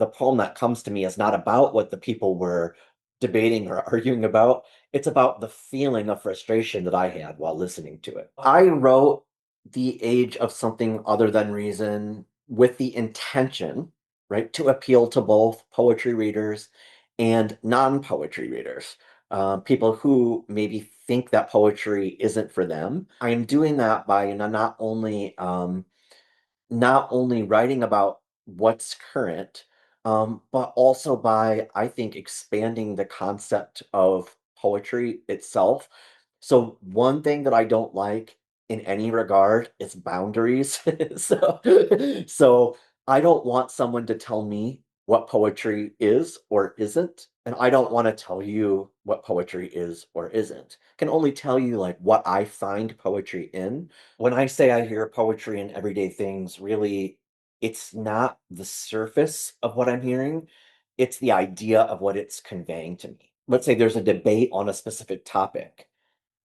the poem that comes to me is not about what the people were debating or arguing about. It's about the feeling of frustration that I had while listening to it. I wrote The Age of Something Other Than Reason with the intention, right, to appeal to both poetry readers and non-poetry readers, people who maybe think that poetry isn't for them. I am doing that by not only writing about what's current, but also by, I think, expanding the concept of poetry itself. So one thing that I don't like in any regard is boundaries. So I don't want someone to tell me what poetry is or isn't, and I don't want to tell you what poetry is or isn't. I can only tell you like what I find poetry in. When I say I hear poetry in everyday things, really, it's not the surface of what I'm hearing, it's the idea of what it's conveying to me. Let's say there's a debate on a specific topic,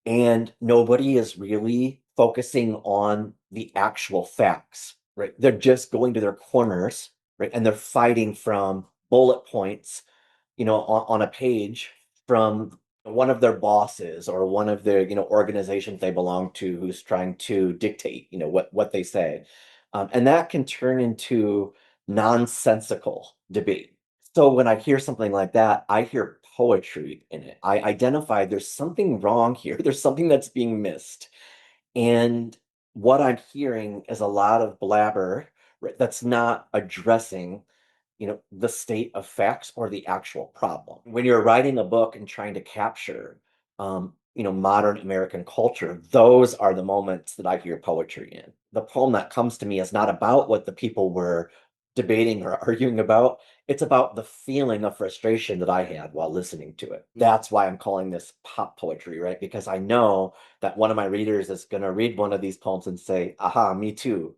and nobody is really focusing on the actual facts, right? They're just going to their corners, right? And they're fighting from bullet points, on a page from one of their bosses or one of their, organizations they belong to who's trying to dictate, what they say. And that can turn into nonsensical debate. So when I hear something like that, I hear poetry in it. I identify there's something wrong here. There's something that's being missed. And what I'm hearing is a lot of blabber, right, that's not addressing, the state of facts or the actual problem. When you're writing a book and trying to capture, modern American culture, those are the moments that I hear poetry in. The poem that comes to me is not about what the people were debating or arguing about. It's about the feeling of frustration that I had while listening to it. That's why I'm calling this pop poetry, right? Because I know that one of my readers is going to read one of these poems and say, aha, me too.